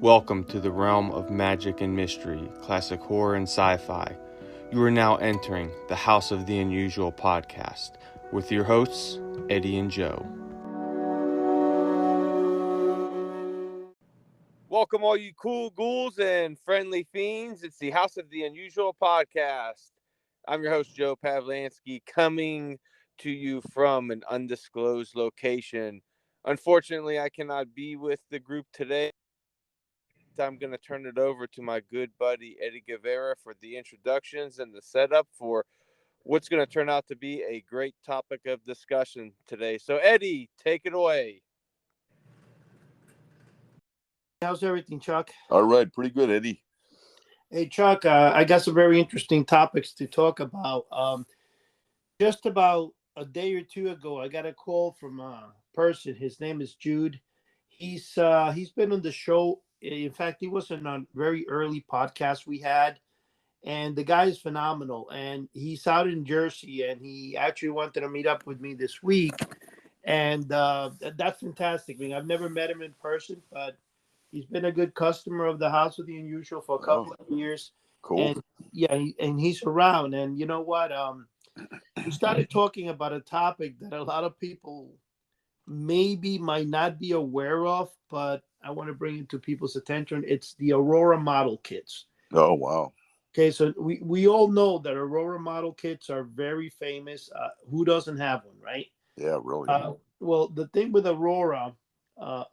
Welcome to the realm of magic and mystery, classic horror and sci-fi. You are now entering the House of the Unusual podcast with your hosts, Eddie and Joe. Welcome, all you cool ghouls and friendly fiends. It's the House of the Unusual podcast. I'm your host, Joe Pavlansky, coming to you from an undisclosed location. Unfortunately, I cannot be with the group today. I'm going to turn it over to my good buddy, Eddie Guevara, for the introductions and the setup for what's going to turn out to be a great topic of discussion today. So, Eddie, take it away. How's everything, Chuck? All right, pretty good, Eddie. Hey, Chuck, I got some very interesting topics to talk about. Just about a day or two ago, I got a call from a person. His name is Jude. He's been on the show. In fact, he was on a very early podcast we had, and the guy is phenomenal. And he's out in Jersey, and he actually wanted to meet up with me this week, and that's fantastic. I mean, I've never met him in person, but he's been a good customer of the House of the Unusual for a couple of years. Cool. And yeah, and he's around. And you know what? We started talking about a topic that a lot of people maybe might not be aware of, but I want to bring it to people's attention. It's the Aurora model kits. Oh, wow. Okay, so we all know that Aurora model kits are very famous. Who doesn't have one, right? Yeah, really. Well, the thing with Aurora,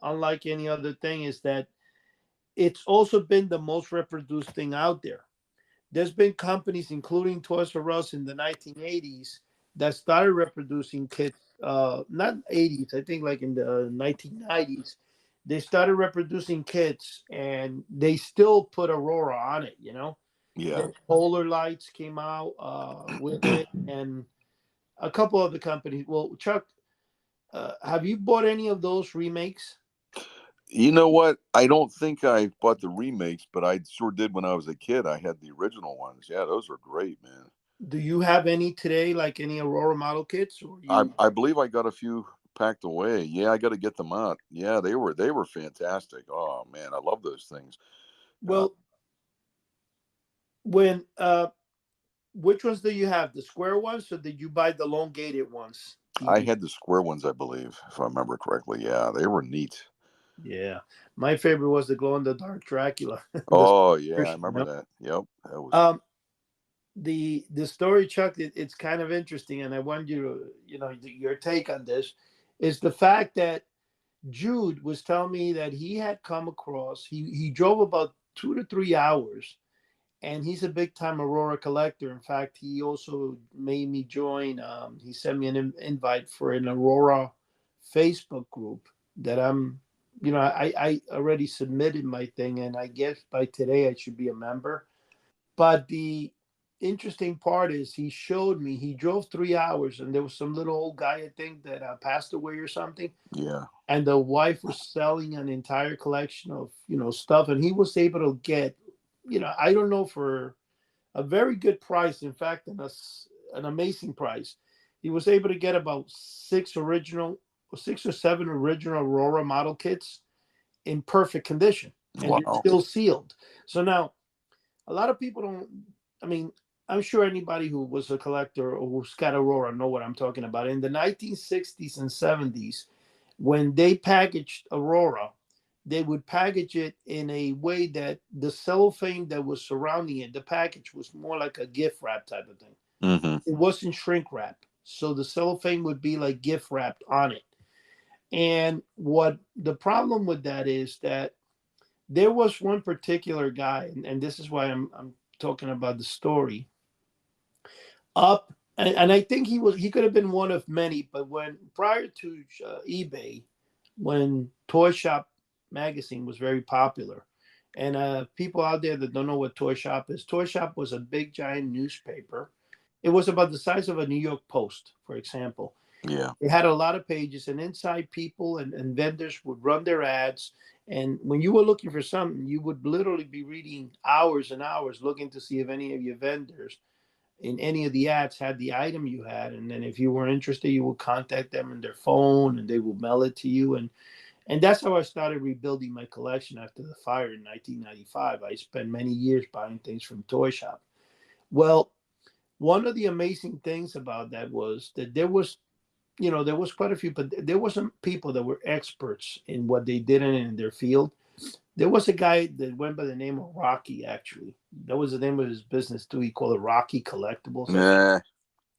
unlike any other thing, is that it's also been the most reproduced thing out there. There's been companies, including Toys R Us in the 1980s, that started reproducing kits, not 80s, I think like in the 1990s. They started reproducing kits, and they still put Aurora on it, you know? Yeah. The Polar Lights came out with it, and a couple of the companies. Well, Chuck, have you bought any of those remakes? You know what? I don't think I bought the remakes, but I sure did when I was a kid. I had the original ones. Yeah, those were great, man. Do you have any today, like any Aurora model kits? Or I believe I got a few packed away. Yeah, I got to get them out. Yeah, they were fantastic. Oh man, I love those things. Well, which ones do you have? The square ones, or did you buy the elongated ones? I had the square ones, I believe, if I remember correctly. Yeah, they were neat. Yeah, my favorite was the glow in the dark Dracula. Oh yeah, I remember that. Yep, that was. The story, Chuck, it's kind of interesting, and I want your take on this. Is the fact that Jude was telling me that he had come across. He drove about 2 to 3 hours, and he's a big time Aurora collector. In fact, he also made me join. He sent me an invite for an Aurora Facebook group that I already submitted my thing, and I guess by today I should be a member. But the interesting part is he showed me, he drove 3 hours, and there was some little old guy, I think, that passed away or something. Yeah. And the wife was selling an entire collection of, stuff, and he was able to get, I don't know, for a very good price. In fact, an amazing price. He was able to get about 6 or 7 original Aurora model kits in perfect condition, and Wow. they're still sealed. So now, a lot of people don't. I mean, I'm sure anybody who was a collector or who's got Aurora know what I'm talking about. In the 1960s and 70s, when they packaged Aurora, they would package it in a way that the cellophane that was surrounding it, the package, was more like a gift wrap type of thing. Mm-hmm. It wasn't shrink wrap. So the cellophane would be like gift wrapped on it. And what the problem with that is that there was one particular guy, and this is why I'm talking about the story. And I think he could have been one of many, but prior to eBay, when Toy Shop magazine was very popular, and people out there that don't know what Toy Shop is, Toy Shop was a big giant newspaper. It was about the size of a New York Post, for example. Yeah. It had a lot of pages, and inside people and vendors would run their ads. And when you were looking for something, you would literally be reading hours and hours looking to see if any of your vendors in any of the ads had the item you had. And then if you were interested, you would contact them on their phone, and they would mail it to you. And And that's how I started rebuilding my collection after the fire in 1995. I spent many years buying things from toy shop. Well, one of the amazing things about that was that there was, there was quite a few, but there were some people that were experts in what they did in their field. There was a guy that went by the name of Rocky, actually. That was the name of his business too. He called it Rocky Collectibles. Nah.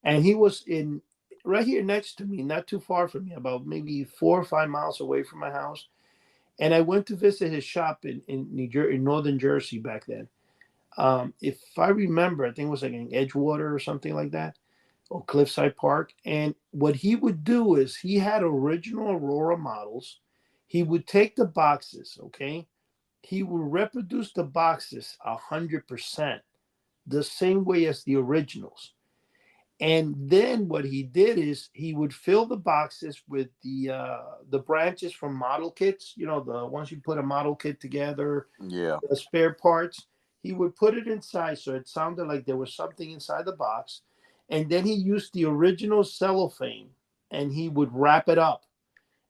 And he was in right here next to me, not too far from me, about maybe 4 or 5 miles away from my house. And I went to visit his shop in New Jersey, in northern Jersey back then. If I remember, I think it was like in Edgewater or something like that, or Cliffside Park. And what he would do is he had original Aurora models. He would take the boxes, okay? He would reproduce the boxes 100%, the same way as the originals. And then what he did is he would fill the boxes with the branches from model kits. The once you put a model kit together, Yeah. the spare parts. He would put it inside so it sounded like there was something inside the box, and then he used the original cellophane and he would wrap it up,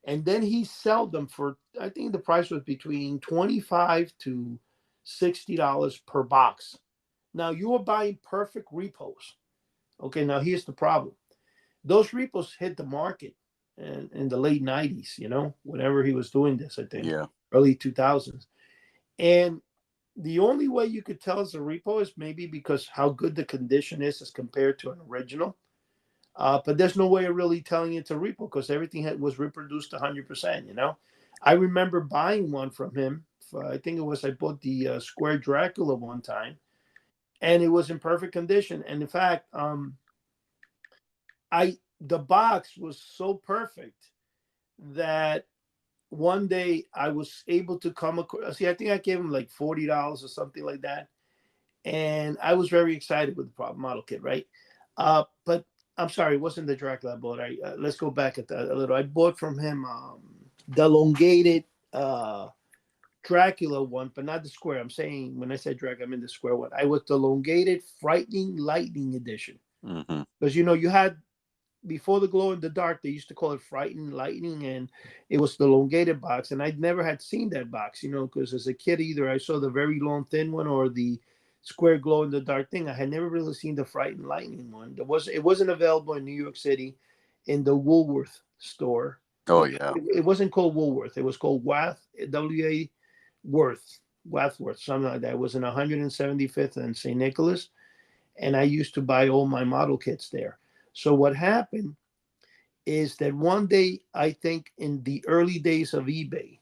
and then he sold them for, I think the price was between $25 to $60 per box. Now you were buying perfect repos. Okay, now here's the problem. Those repos hit the market in the late 90s, whenever he was doing this, I think, Yeah. early 2000s. And the only way you could tell it's a repo is maybe because how good the condition is as compared to an original. But there's no way of really telling it's a repo because everything was reproduced 100%, I remember buying one from him. I think I bought the Square Dracula one time, and it was in perfect condition. And in fact, the box was so perfect that one day I was able to come across. See, I think I gave him like $40 or something like that, and I was very excited with the model kit, right? But I'm sorry, it wasn't the Dracula I bought. Let's go back a little. I bought from him the elongated Dracula one, but not the square. I'm saying when I said Dracula, I mean the square one. I was the elongated Frightening Lightning edition because you had before the glow in the dark, they used to call it Frightened Lightning, and it was the elongated box. And I'd never had seen that box, because as a kid, either I saw the very long, thin one or the square glow in the dark thing. I had never really seen the Frightened Lightning one. It wasn't available in New York City in the Woolworth store. Oh yeah. It wasn't called Woolworth. It was called W-A Worth, Wathworth, something like that. It was in 175th and St. Nicholas, and I used to buy all my model kits there. So what happened is that one day, I think in the early days of eBay,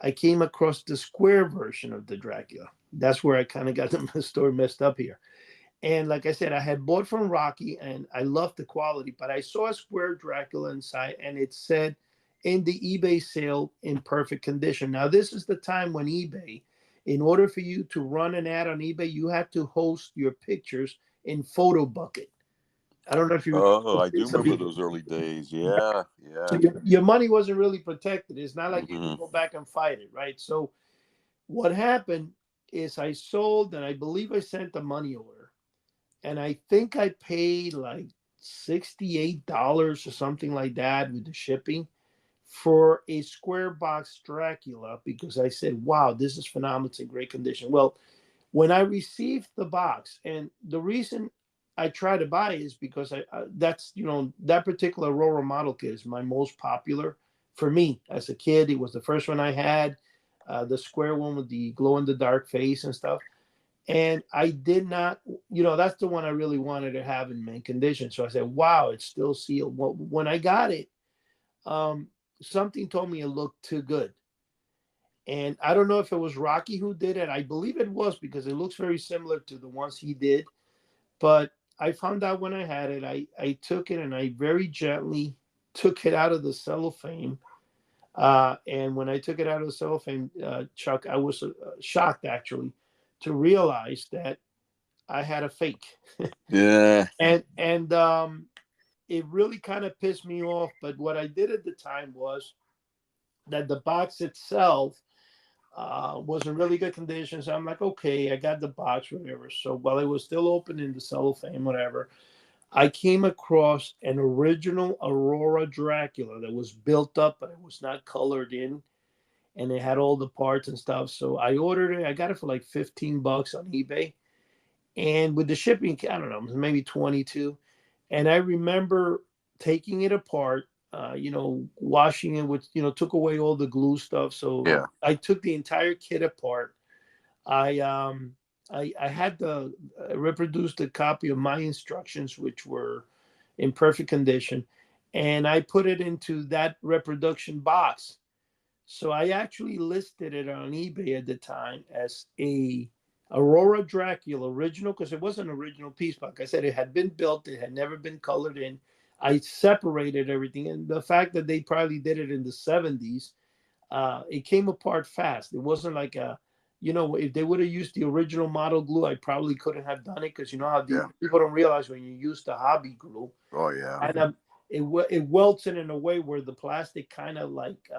I came across the square version of the Dracula. That's where I kind of got the story messed up here. And like I said, I had bought from Rocky and I loved the quality, but I saw a square Dracula inside and it said in the eBay sale in perfect condition. Now, this is the time when eBay, in order for you to run an ad on eBay, you had to host your pictures in Photo Bucket. I don't know if you. Oh, I do remember those early days. Yeah, yeah. So your money wasn't really protected. It's not like you could go back and fight it, right? So what happened is I sold, and I believe I sent the money order, and I think I paid like $68 or something like that with the shipping for a square box Dracula because I said, "Wow, this is phenomenal! It's in great condition." Well, when I received the box, and the reason I try to buy is because that's that particular Aurora model kit is my most popular for me as a kid. It was the first one I had, the square one with the glow in the dark face and stuff. And I did not, that's the one I really wanted to have in mint condition. So I said, "Wow, it's still sealed." Well, when I got it, something told me it looked too good. And I don't know if it was Rocky who did it. I believe it was because it looks very similar to the ones he did. But I found out when I had it, I took it and I very gently took it out of the cellophane. And when I took it out of the cellophane, Chuck, I was shocked actually to realize that I had a fake. Yeah. And it really kind of pissed me off. But what I did at the time was that the box itself was in really good condition. So I'm like, okay, I got the box, whatever. So while it was still open in the cellophane, whatever, I came across an original Aurora Dracula that was built up, but it was not colored in. and it had all the parts and stuff. So I ordered it. I got it for like $15 on eBay, and with the shipping, I don't know, maybe 22. And I remember taking it apart, washing it with, took away all the glue stuff. So Yeah. I took the entire kit apart. I had the reproduced a copy of my instructions, which were in perfect condition, and I put it into that reproduction box. So I actually listed it on eBay at the time as a Aurora Dracula original, because it was an original piece. Like I said, it had been built, it had never been colored in. I separated everything, and the fact that they probably did it in the 70s, it came apart fast. It wasn't like if they would have used the original model glue, I probably couldn't have done it, because you know how people don't realize when you use the hobby glue. Oh yeah. And it welts it in a way where the plastic kind of like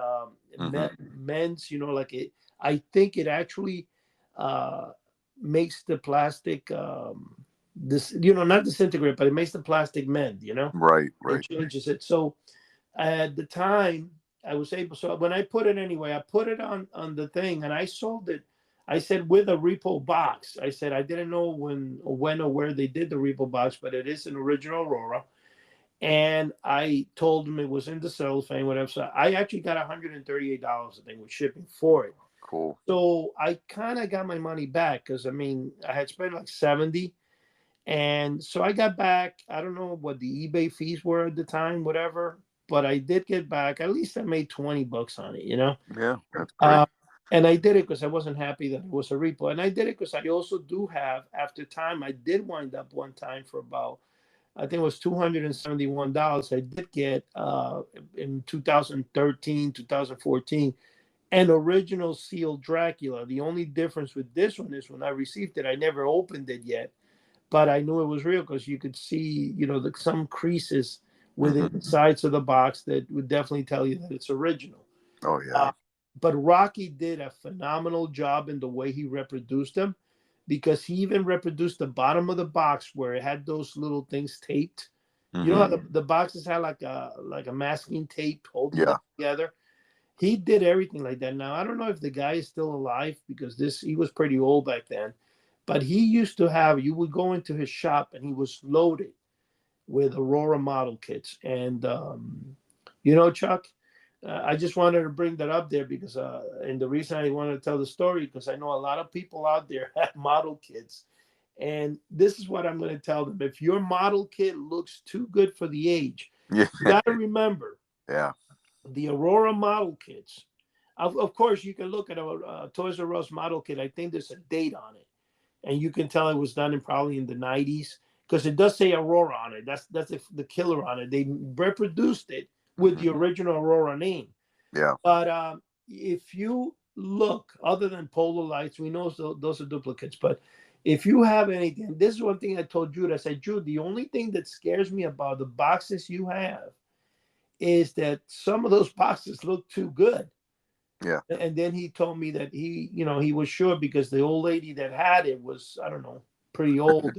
mends, like it. I think it actually makes the plastic not disintegrate, but it makes the plastic mend. Right. It changes it. So at the time, I was able. So when I put it anyway, I put it on the thing, and I sold it. I said with a repo box. I said I didn't know when or where they did the repo box, but it is an original Aurora. And I told them it was in the cellophane, whatever. So I actually got $138, I think, with shipping for it. Cool. So I kind of got my money back, because I had spent like 70, and so I got back. I don't know what the eBay fees were at the time, whatever, but I did get back. At least I made $20 on it, Yeah, that's great. And I did it because I wasn't happy that it was a repo, and I did it because I also do have, after time, I did wind up one time for about, I think it was $271. I did get in 2013, 2014, an original sealed Dracula. The only difference with this one is when I received it, I never opened it yet, but I knew it was real because you could see, some creases within the sides of the box that would definitely tell you that it's original. Oh yeah. But Rocky did a phenomenal job in the way he reproduced them, because he even reproduced the bottom of the box where it had those little things taped. You know how the boxes had like a masking tape holding them together? He did everything like that. Now, I don't know if the guy is still alive, because he was pretty old back then, but he used to have, you would go into his shop and he was loaded with Aurora model kits. And, Chuck, I just wanted to bring that up there because, and the reason I wanted to tell the story, because I know a lot of people out there have model kits, and this is what I'm going to tell them: if your model kit looks too good for the age, you got to remember, the Aurora model kits. Of course, you can look at a Toys R Us model kit. I think there's a date on it, and you can tell it was done probably in the 90s, because it does say Aurora on it. That's the killer on it. They reproduced it with the original Aurora name. Yeah. But if you look, other than Polar Lights, we know those are duplicates. But if you have anything, this is one thing I told Jude. I said, Jude, the only thing that scares me about the boxes you have is that some of those boxes look too good. Yeah. And then he told me that he was sure, because the old lady that had it was, I don't know, pretty old.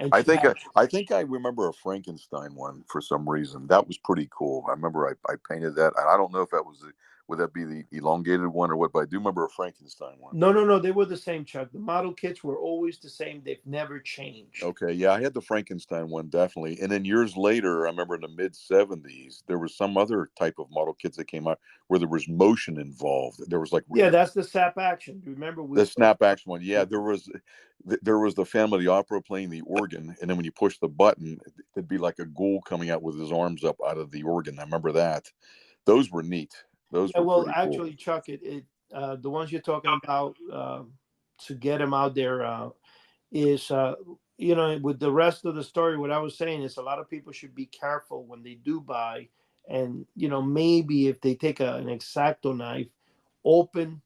And I think I remember a Frankenstein one for some reason. That was pretty cool. I remember I painted that. And I don't know if that was would that be the elongated one or what, but I do remember a Frankenstein one. No, they were the same, Chuck. The model kits were always the same. They've never changed. Okay, yeah, I had the Frankenstein one, definitely. And then years later, I remember in the mid-70s, there was some other type of model kits that came out where there was motion involved. There was like, that's the SAP action. Remember the snap action one? Yeah, there was the Phantom of the Opera playing the organ, and then when you push the button, it'd be like a ghoul coming out with his arms up out of the organ. I remember that. Those were neat. Those were well, pretty actually, cool. Chuck, the ones you're talking about, to get them out there, is with the rest of the story. What I was saying is a lot of people should be careful when they do buy, and maybe if they take an X-Acto knife, open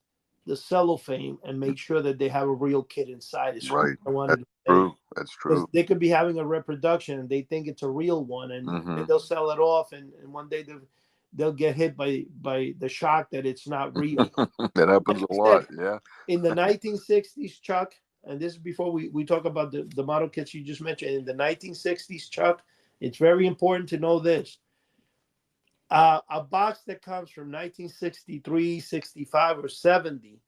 the cellophane and make sure that they have a real kit inside. Is right. I wanted to say. True. That's true. They could be having a reproduction and they think it's a real one, and they'll sell it off, and one day they'll get hit by the shock that it's not real. That happens a lot. Yeah. In the 1960s, Chuck, and this is before we talk about the model kits you just mentioned. In the 1960s, Chuck, it's very important to know this. A box that comes from 1963, 65, or 70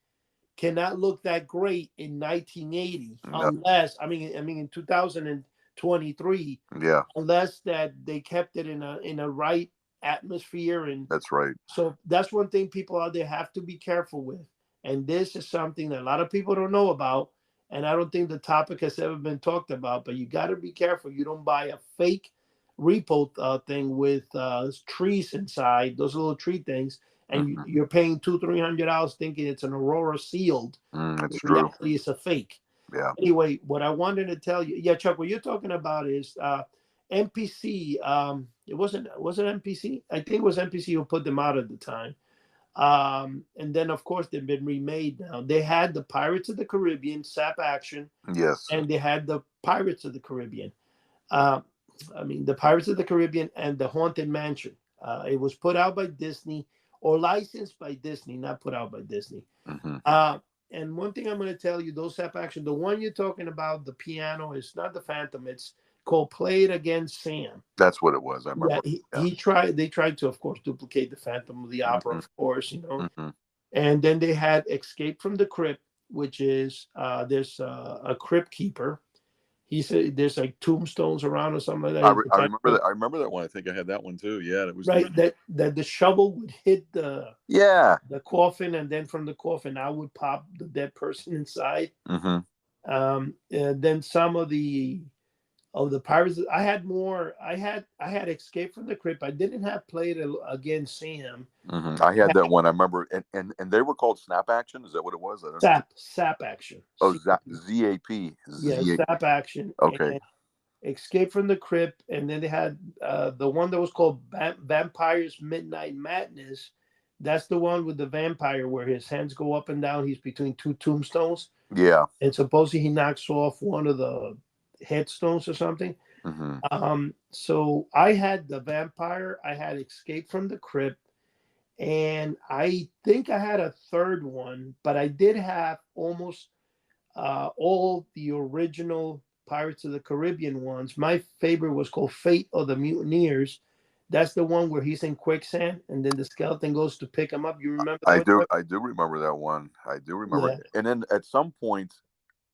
cannot look that great in 1980 No. unless in 2023 Yeah, unless that they kept it in a right atmosphere. And that's right. so that's one thing people out there have to be careful with. And this is something that a lot of people don't know about, and I don't think the topic has ever been talked about, but you got to be careful you don't buy a fake repo thing with trees inside, those little tree things, and Mhm. you're paying $200-300 thinking it's an Aurora sealed. That's When true. actually it's a fake. Yeah. Anyway, what I wanted to tell you, yeah, Chuck, what you're talking about is MPC. It was it MPC? I think it was MPC who put them out at the time. And then of course they've been remade now. They had the Pirates of the Caribbean, SAP Action, Yes. and they had the Pirates of the Caribbean. Uh, the Pirates of the Caribbean and the Haunted Mansion. It was put out by Disney or licensed by Disney, not put out by Disney. Hmm. And one thing I'm going to tell you, those SAP Action, the one you're talking about, the piano, is not the Phantom. It's called Play It Again, Sam. That's what it was. I Yeah, remember. they tried to, of course, duplicate the Phantom of the Opera, Hmm. of course, Hmm. And then they had Escape from the Crypt, which is there's a crypt keeper. He said there's like tombstones around or something like that. I remember that. I remember that one. I think I had that one too. Yeah, that was Right, neat. that the shovel would hit the Yeah. coffin, and then from the coffin I would pop the dead person inside. Hmm. And then some of the Pirates. I had more. I had Escape from the Crypt. I didn't have Play It Again, Sam. Hmm. I had that one. I remember, and they were called Snap Action. Is that what it was? I don't know. SAP Action. Oh, ZAP. Yeah, SAP Action. Okay. And Escape from the Crypt, and then they had the one that was called Vampires Midnight Madness. That's the one with the vampire where his hands go up and down. He's between two tombstones, Yeah. and supposedly he knocks off one of the headstones or something. Hmm. So I had the vampire, I had Escape from the Crypt, and I think I had a third one, but I did have almost all the original Pirates of the Caribbean ones. My favorite was called Fate of the Mutineers. That's the one where he's in quicksand and then the skeleton goes to pick him up. You remember that one? I do remember that one. I do remember. Yeah. And then at some point,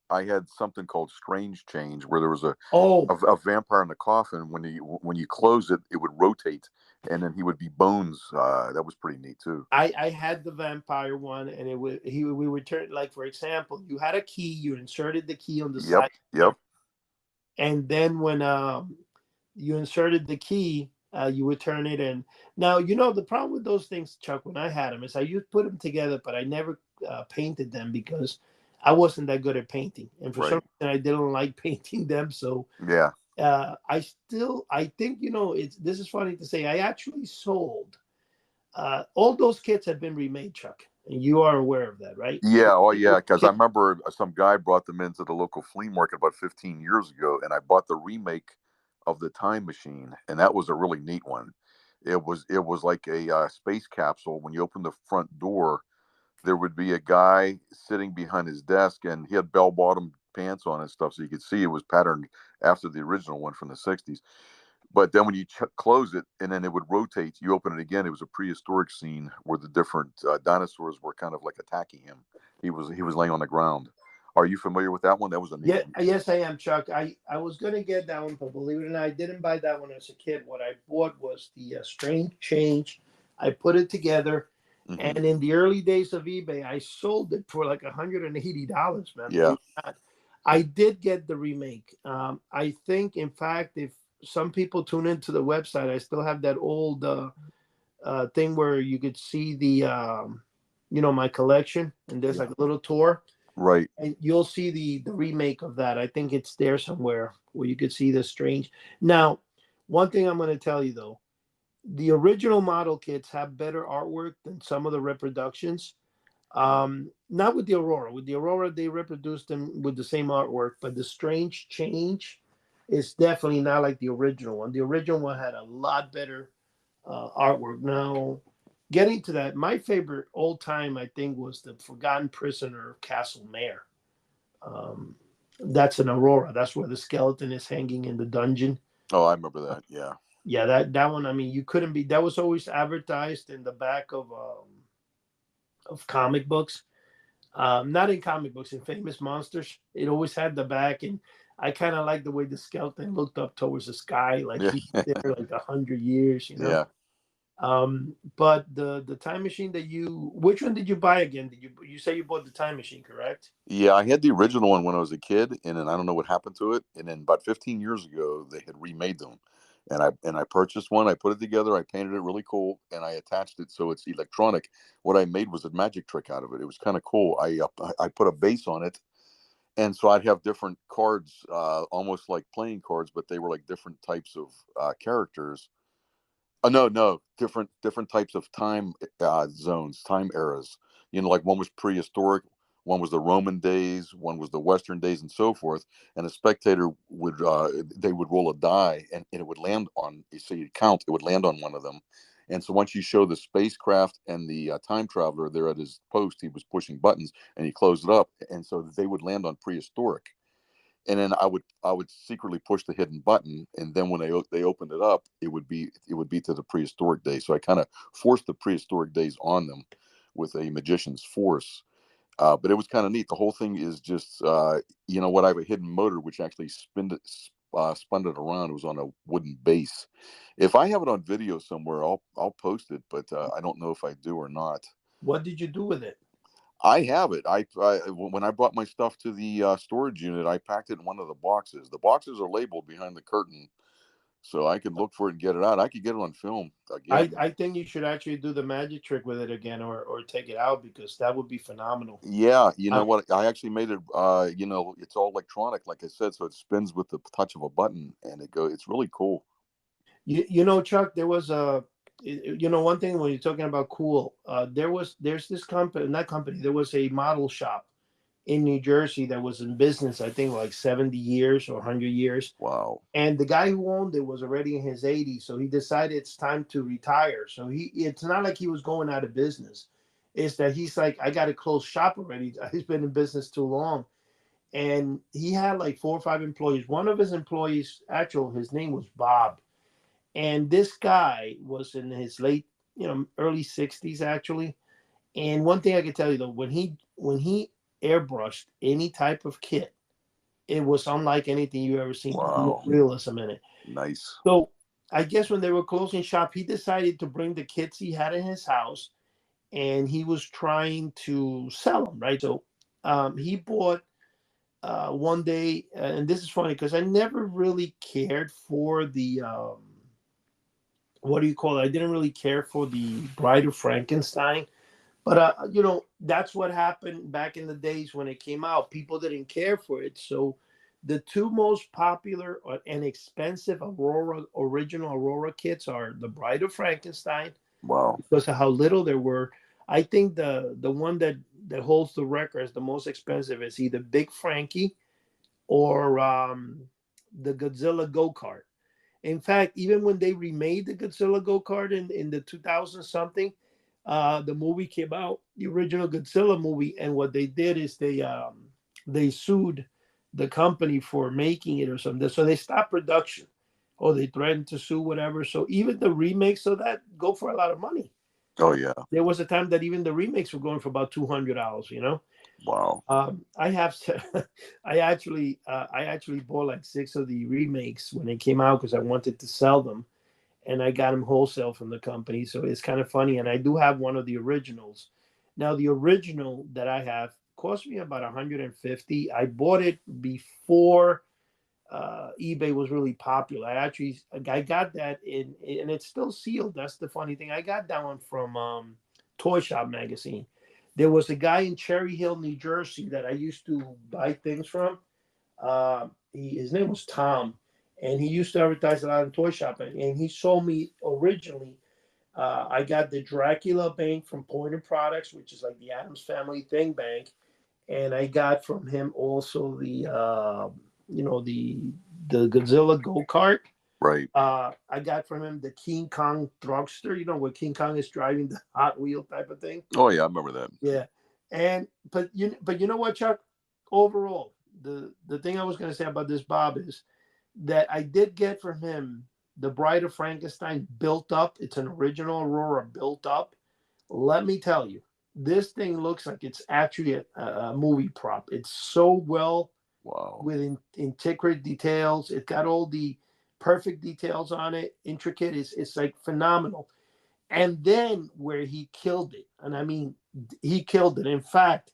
I had something called Strange Change, where there was a Oh, vampire in the coffin. When you close it, it would rotate, and then he would be bones. That was pretty neat too. I had the vampire one, and we would turn, like, for example, you had a key, you inserted the key on the Yep. side, Yep. and then when you inserted the key, you would turn it in. Now, the problem with those things, Chuck, when I had them is I used to put them together, but I never painted them because I wasn't that good at painting, and for some reason I didn't like painting them. So Yeah. I think this is funny to say. I actually sold all those kits have been remade, Chuck, and you are aware of that, right? Yeah. Oh, yeah. Because I remember some guy brought them into the local flea market about 15 years ago, and I bought the remake of the Time Machine, and that was a really neat one. It was like a space capsule. When you open the front door, there would be a guy sitting behind his desk, and he had bell-bottom pants on and stuff, so you could see it was patterned after the original one from the 60s. But then when you close it, and then it would rotate, you open it again, it was a prehistoric scene where the different dinosaurs were kind of like attacking him. He was laying on the ground. Are you familiar with that one? That was a neat one. Yes, I am, Chuck. I was going to get that one, but believe it or not, I didn't buy that one as a kid. What I bought was the Strange Change. I put it together, and in the early days of eBay, I sold it for like $180, man. Yeah. I did get the remake. I think, in fact, if some people tune into the website, I still have that old thing where you could see the, my collection, and there's like a little tour. Right. And you'll see the remake of that. I think it's there somewhere where you could see the Strange. Now, one thing I'm going to tell you, though, the original model kits have better artwork than some of the reproductions. Not with the Aurora. With the Aurora, they reproduced them with the same artwork, but the Strange Change is definitely not like the original one. The original one had a lot better artwork. Now, getting to that, my favorite old time, I think, was the Forgotten Prisoner of Castle Mare. That's an Aurora. That's where the skeleton is hanging in the dungeon. Oh, I remember that. Yeah. Yeah, that one. I mean, you couldn't be. That was always advertised in the back of comic books. Not in comic books, in Famous Monsters. It always had the back, and I kind of like the way the skeleton looked up towards the sky, like Yeah. he was there like 100 years, you know. Yeah. But the time machine that which one did you buy again? You say you bought the time machine, correct? Yeah, I had the original one when I was a kid, and then I don't know what happened to it. And then about 15 years ago, they had remade them, and I purchased one. I put it together. I painted it really cool, and I attached it so it's electronic. What I made was a magic trick out of it. It was kind of cool. I put a base on it, and so I'd have different cards, almost like playing cards, but they were like different types of characters. No, different types of time zones, time eras. You know, like one was prehistoric, one was the Roman days, one was the Western days, and so forth. And a spectator would they would roll a die, and it would land on. So you'd count, it would land on one of them. And so once you show the spacecraft and the time traveler there at his post, he was pushing buttons, and he closed it up, and so they would land on prehistoric. And then I would secretly push the hidden button, and then when they opened it up, it would be to the prehistoric days. So I kind of forced the prehistoric days on them with a magician's force. But it was kind of neat. The whole thing is just what, I have a hidden motor which actually spun it around. It was on a wooden base. If I have it on video somewhere, I'll post it, but I don't know if I do or not. What did you do with it? I have it. When I brought my stuff to the storage unit, I packed it in one of the boxes. The boxes are labeled behind the curtain, so I could look for it and get it out. I could get it on film again. I think you should actually do the magic trick with it again, or take it out, because that would be phenomenal. Yeah, you know Um, what? I actually made it. It's all electronic, like I said, so it spins with the touch of a button, and it's really cool. Chuck, there was one thing when you're talking about cool, there's this company, not company, there was a model shop in New Jersey that was in business, I think like 70 years or 100 years. Wow. And the guy who owned it was already in his 80s, so he decided it's time to retire. So it's not like he was going out of business. It's that he's like, I got to close shop already. He's been in business too long. And he had like 4 or 5 employees. One of his employees, his name was Bob. And this guy was in his early 60s actually. And one thing I can tell you though, when he airbrushed any type of kit, it was unlike anything you ever seen. Wow. Realism in it. Nice. So I guess when they were closing shop, he decided to bring the kits he had in his house, and he was trying to sell them, right? So he bought one day, and this is funny because I never really cared for the what do you call it? I didn't really care for the Bride of Frankenstein. But that's what happened back in the days when it came out. People didn't care for it. So the two most popular and expensive original Aurora kits are the Bride of Frankenstein, Wow. because of how little there were. I think the one that holds the record as the most expensive is either Big Frankie or the Godzilla go-kart. In fact, even when they remade the Godzilla go-kart in the 2000 something, the movie came out, the original Godzilla movie, and what they did is they sued the company for making it or something. So they stopped production, or they threatened to sue, whatever. So even the remakes of that go for a lot of money. Oh yeah. There was a time that even the remakes were going for about $200. Wow. I have to, I actually bought like 6 of the remakes when they came out because I wanted to sell them, and I got them wholesale from the company. So it's kind of funny. And I do have one of the originals. Now, the original that I have cost me about 150. I bought it before eBay was really popular. I got that and it's still sealed. That's the funny thing. I got that one from Toy Shop magazine. There was a guy in Cherry Hill, New Jersey, that I used to buy things from. His name was Tom, and he used to advertise a lot in Toy Shop. And he sold me originally. I got the Dracula bank from Pointer Products, which is like the Addams Family thing bank, and I got from him also the Godzilla go kart. Right. I got from him the King Kong Drugster, where King Kong is driving the Hot Wheel type of thing. Oh yeah, I remember that. Yeah, but you know what, Chuck? Overall, the thing I was going to say about this Bob is that I did get from him the Bride of Frankenstein built up. It's an original Aurora built up. Let me tell you, this thing looks like it's actually a movie prop. It's so well with intricate details. It got all the perfect details on it. Intricate. It's like phenomenal. And then where he killed it, and I mean, he killed it. In fact,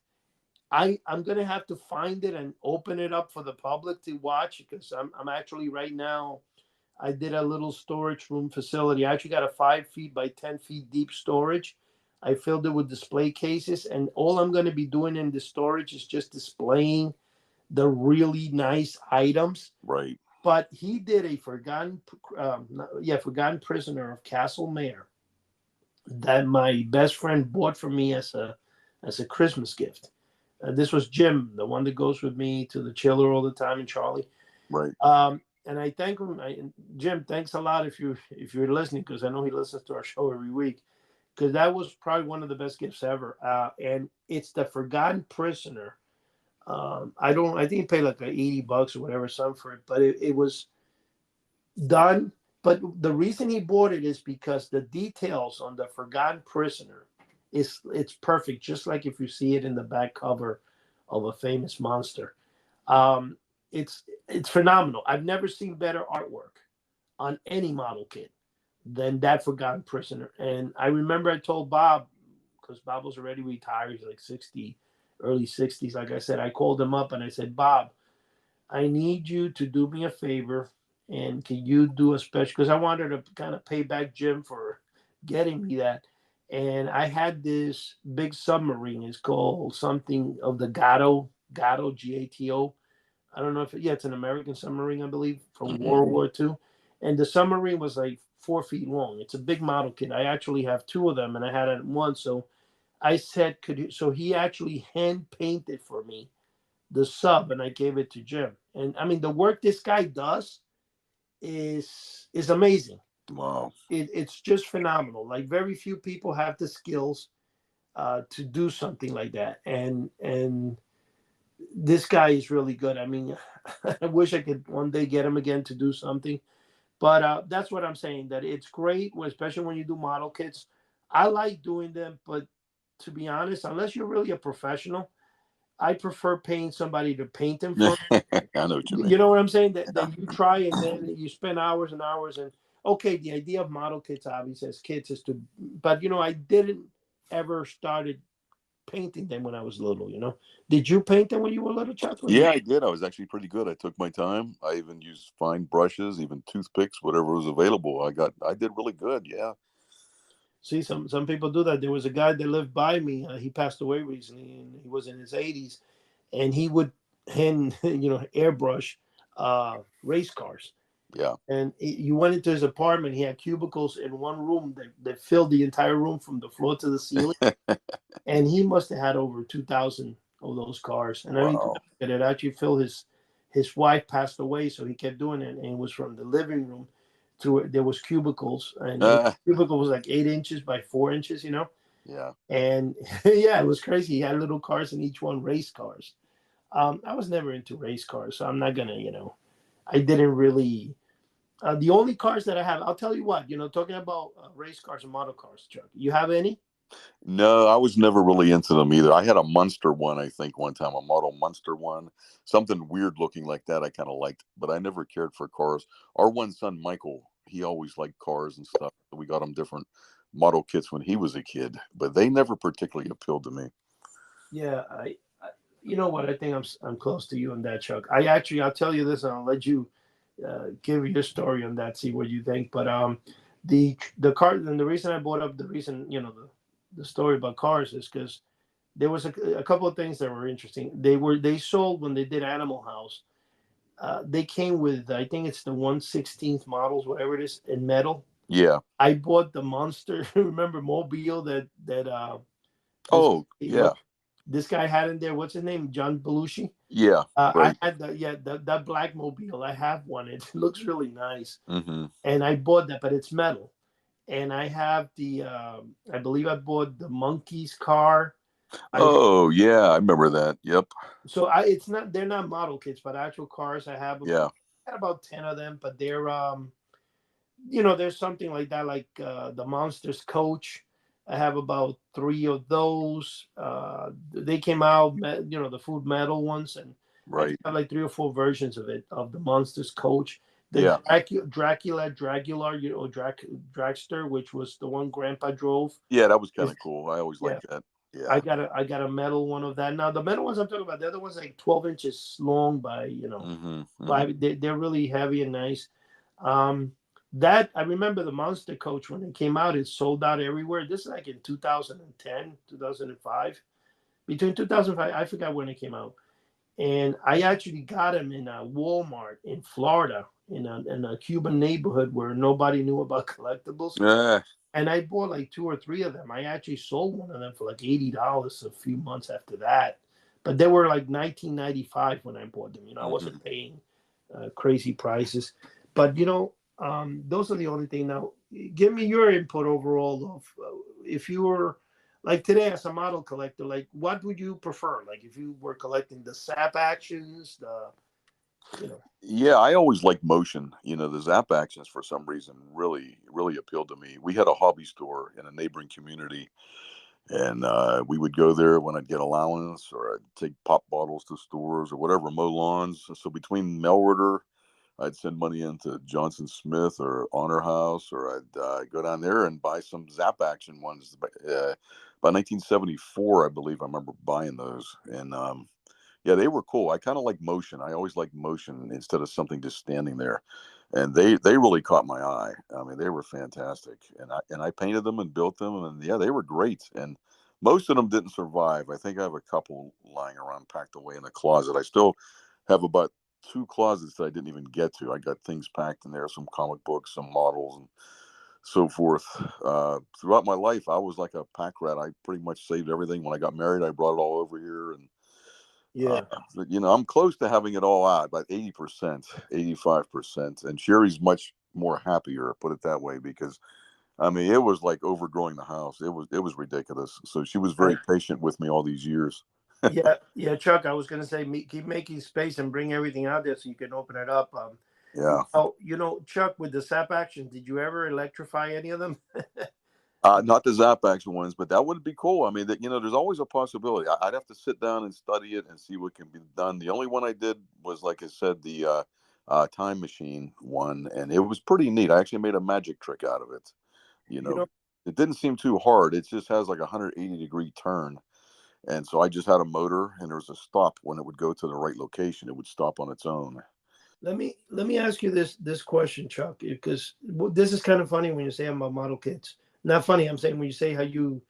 I'm gonna have to find it and open it up for the public to watch because I'm actually right now. I did a little storage room facility. I actually got a 5 feet by 10 feet deep storage. I filled it with display cases, and all I'm going to be doing in the storage is just displaying the really nice items. Right. But he did a forgotten prisoner of Castle Mayor that my best friend bought for me as a Christmas gift. This was Jim, the one that goes with me to the chiller all the time, and Charlie. Right. And I thank him. Jim, thanks a lot if you're listening, because I know he listens to our show every week. Because that was probably one of the best gifts ever. And it's the Forgotten Prisoner. I think he paid like $80 or whatever, some for it, but it was done. But the reason he bought it is because the details on the Forgotten Prisoner it's perfect, just like if you see it in the back cover of a famous monster. It's phenomenal. I've never seen better artwork on any model kit than that Forgotten Prisoner. And I remember I told Bob, because Bob was already retired, he's like 60, early 60s. Like I said, I called him up and I said, Bob, I need you to do me a favor. And can you do a special? Because I wanted to kind of pay back Jim for getting me that. And I had this big submarine. It's called something of the Gato, Gato. I don't know if it's an American submarine, I believe, from World War II. And the submarine was like 4 feet long. It's a big model kit. I actually have 2 of them, and I had it one. So I said, so he actually hand painted for me the sub, and I gave it to Jim. And I mean, the work this guy does is amazing. Wow. It's just phenomenal. Like very few people have the skills to do something like that. And this guy is really good. I mean, I wish I could one day get him again to do something, but that's what I'm saying, that it's great, especially when you do model kits. I like doing them, but to be honest, unless you're really a professional, I prefer paying somebody to paint them for me. I know what you mean. You know what I'm saying? That you try and then you spend hours and hours. And okay, the idea of model kits, obviously, as kids is to, but I didn't ever started painting them when I was little. Did you paint them when you were little, Chuck? Yeah, I did. I was actually pretty good. I took my time. I even used fine brushes, even toothpicks, whatever was available. I did really good. Yeah. See, some people do that. There was a guy that lived by me. He passed away recently, and he was in his 80s, and he would hand airbrush race cars. Yeah. And you went into his apartment. He had cubicles in one room that filled the entire room from the floor to the ceiling. And he must have had over 2,000 of those cars. And I mean, it actually filled his wife passed away, so he kept doing it. And it was from the living room to there was cubicles, and the cubicle was like 8 inches by 4 inches, Yeah. And yeah, it was crazy. He had little cars in each one, race cars. I was never into race cars, so I'm not gonna, I didn't really. The only cars that I have, I'll tell you what, talking about race cars and model cars, Chuck. You have any? No, I was never really into them either. I had a Munster one, I think, one time, a model Munster one, something weird looking like that. I kind of liked, but I never cared for cars. Our one son, Michael, he always liked cars and stuff. We got him different model kits when he was a kid, but they never particularly appealed to me. Yeah, you know what? I think I'm close to you on that, Chuck. I'll tell you this, and I'll let you give your story on that, see what you think. But the car, and the reason I brought up the story about cars is because there was a couple of things that were interesting. They sold when they did Animal House. They came with, I think it's the 1/16 models, whatever it is, in metal. Yeah. I bought the Monster. Remember Mobile that yeah. This guy had in there. What's his name? John Belushi. Yeah. Right. I had that black Mobile. I have one. It looks really nice. Mm-hmm. And I bought that, but it's metal. And I have the, I believe I bought the Monkeys car. Yeah, I remember that. Yep. So they're not model kits, but actual cars. I have. Yeah. I had about 10 of them, but they're you know, there's something like that, like the Monsters coach. I have about 3 of those. They came out, you know, the food metal ones, and I Right. have like 3 or 4 versions of it, of the Monsters coach. The Yeah. Dragula, you know, Dragster, which was the one Grandpa drove. Yeah, that was kind Is of cool. I always Yeah, liked that. Yeah. I got a metal one of that. Now the metal ones I'm talking about, the other one's like 12 inches long by, you know, they're really heavy and nice. Um, that I remember the Monster Coach when it came out, it sold out everywhere. This is like in 2010, 2005. Between 2005, I forgot when it came out. And I actually got them in a Walmart in Florida, in a Cuban neighborhood where nobody knew about collectibles. Yeah. And I bought like 2 or 3 of them. I actually sold one of them for like $80 a few months after that. But they were like 1995 when I bought them. You know, I wasn't paying crazy prices. But you know, those are the only thing. Now, give me your input overall of if you were like today as a model collector, like what would you prefer? Like if you were collecting the sap actions, the you know. Yeah, I always liked motion. The Zap actions for some reason really appealed to me. We had a hobby store in a neighboring community, and we would go there when I'd get allowance, or I'd take pop bottles to stores or whatever, mow lawns. So between mail order, I'd send money into Johnson Smith or Honor House, or I'd go down there and buy some Zap action ones. By 1974, I believe I remember buying those, and yeah, they were cool. I kind of like motion. I always liked motion instead of something just standing there, and they really caught my eye. I mean, they were fantastic, and I painted them and built them, and yeah, they were great. And most of them didn't survive. I think I have a couple lying around packed away in the closet. I still have about 2 closets that I didn't even get to. I got things packed in there, some comic books, some models, and so forth. Throughout my life, I was like a pack rat. I pretty much saved everything. When I got married, I brought it all over here, and uh, Yeah. I'm close to having it all out, about 80%, 85%. And Sherry's much more happier, put it that way, because I mean, it was like overgrowing the house. It was ridiculous. So she was very patient with me all these years. Yeah, Chuck. I was gonna say, keep making space and bring everything out there so you can open it up. Yeah. You know, Chuck, with the sap action, did you ever electrify any of them? Not the Zap action ones, but that would be cool. I mean, there's always a possibility. I'd have to sit down and study it and see what can be done. The only one I did was, like I said, the time machine one, and it was pretty neat. I actually made a magic trick out of it. You You know, know, it didn't seem too hard. It just has like a 180-degree turn, and so I just had a motor, and there was a stop when it would go to the right location. It would stop on its own. let me ask you this question, Chuck, because this is kind of funny when you say about model kits. Not funny. I'm saying when you say how you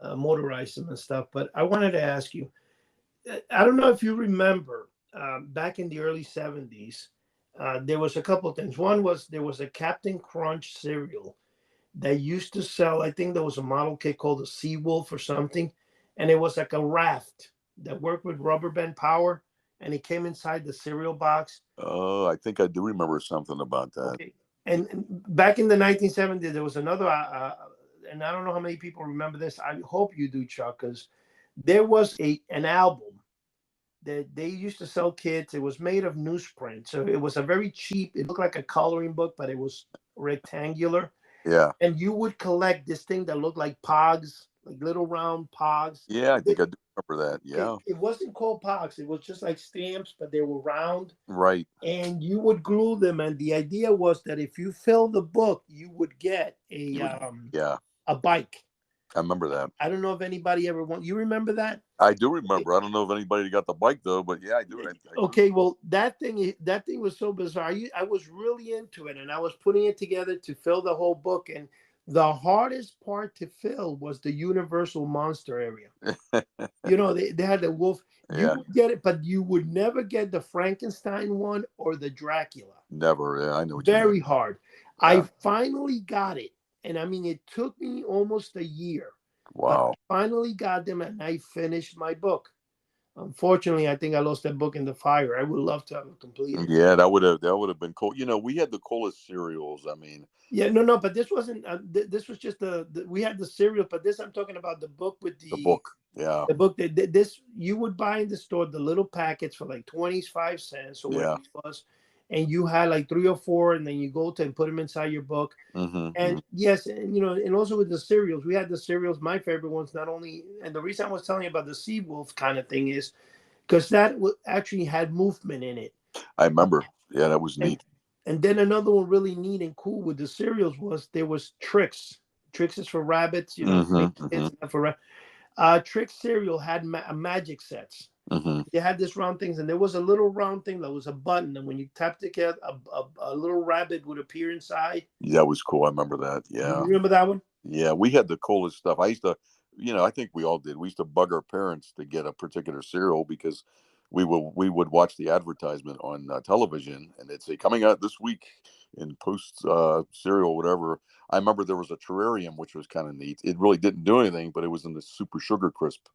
motorize them and stuff. But I wanted to ask you. I don't know if you remember back in the early '70s. There was a couple of things. One was there was a Captain Crunch cereal that used to sell. I think there was a model kit called a Sea Wolf or something, and it was like a raft that worked with rubber band power, and it came inside the cereal box. Oh, I think I do remember something about that. Okay, and back in the 1970s, there was another, and I don't know how many people remember this. I hope you do, Chuck, because there was an album that they used to sell kits. It was made of newsprint, so it was a very cheap. It looked like a coloring book, but it was rectangular, Yeah. and you would collect this thing that looked like pogs, like little round pogs. Yeah, I think It, I do remember that. Yeah. it wasn't called pogs, it was just like stamps, but they were round, Right. and you would glue them. And the idea was that if you fill the book, you would get You would, yeah, a bike. I remember that. I don't know if anybody ever want. You remember that? I do remember. I don't know if anybody got the bike though, but yeah, I do. I do. Okay, well, that thing was so bizarre. I was really into it, and I was putting it together to fill the whole book. And the hardest part to fill was the Universal Monster area. You know, they had the wolf. You Yeah. would get it, but you would never get the Frankenstein one or the Dracula. Never. Yeah, I know what you mean. Very hard. Yeah. I finally got it, and I mean, it took me almost a year. But Wow. I finally got them, and I finished my book. Unfortunately, I think I lost that book in the fire. I would love to have it completed. Yeah, that would have been cool. We had the coolest cereals. I mean, Yeah, no, but this wasn't. This was just we had the cereal, but this I'm talking about the book with the book. Yeah. the book that this you would buy in the store the little packets for like 25 cents or whatever Yeah. it was, and you had like 3 or 4, and then you go to and put them inside your book. And yes, and and also with the cereals, we had the cereals. My favorite ones, not only, and the reason I was telling you about the Sea Wolf kind of thing is because that actually had movement in it. I remember. Yeah, that was And neat. and then another one really neat and cool with the cereals was there was Tricks. Tricks is for rabbits, it's not for Trick cereal had magic sets. They had this round things, and there was a little round thing that was a button, and when you tapped it, a little rabbit would appear inside. That was cool. I remember that. You Yeah. remember that one? Yeah, we had the coolest stuff. I used to, I think we all did. We used to bug our parents to get a particular cereal because we would watch the advertisement on television, and they'd say coming out this week in post cereal, whatever. I remember there was a terrarium which was kind of neat. It really didn't do anything, but it was in the Super Sugar Crisp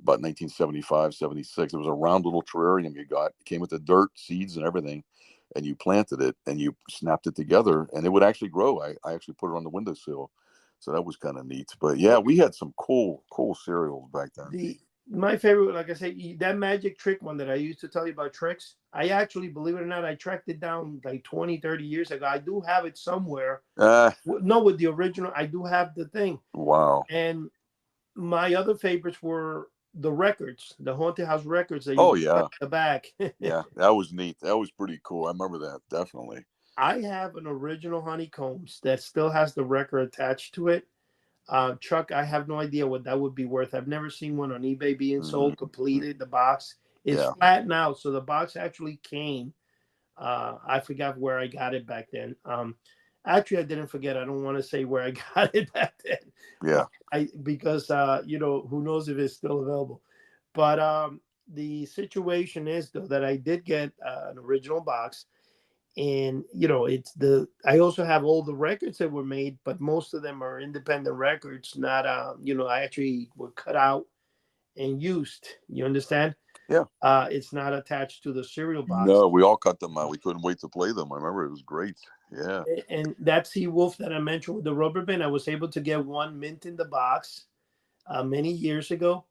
about 1975, 76. It was a round little terrarium you got. It came with the dirt, seeds, and everything, and you planted it and you snapped it together, and it would actually grow. I actually put it on the windowsill. So that was kind of neat. But yeah, we had some cool cereals back then. My favorite, like I said, that magic trick one that I used to tell you about Tricks, I actually, believe it or not, I tracked it down like 20, 30 years ago. I do have it somewhere. No, with the original, I do have the thing. Wow. And my other favorites were the records, the Haunted House records that you yeah, the back. Yeah, that was neat. That was pretty cool. I remember that, definitely. I have an original Honeycombs that still has the record attached to it. Chuck, I have no idea what that would be worth. I've never seen one on eBay being sold completed. The box is flat now, so the box actually came. I forgot where I got it back then. Actually, I didn't forget. I don't want to say where I got it back then. Yeah. Because who knows if it's still available. But the situation is though that I did get an original box, and I also have all the records that were made, but most of them are independent records, not I actually were cut out and used. You understand? Yeah. It's not attached to the cereal box. No, we all cut them out. We couldn't wait to play them. I remember it was great. Yeah. And that Sea Wolf that I mentioned with the rubber band, I was able to get one mint in the box many years ago.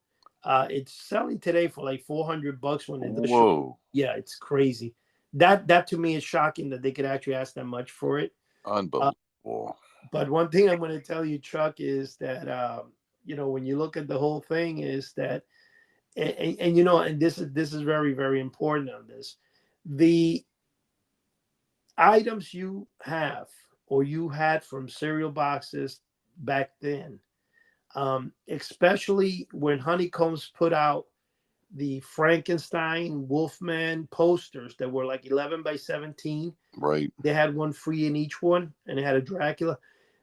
It's selling today for like $400 when in the show. Yeah, it's crazy. That to me is shocking that they could actually ask that much for it. Unbelievable. But one thing I'm going to tell you, Chuck, is that when you look at the whole thing, is that and this is very, very important on this. The items you have or you had from cereal boxes back then, especially when Honeycombs put out the Frankenstein Wolfman posters that were like 11 by 17. Right. They had one free in each one, and it had a Dracula.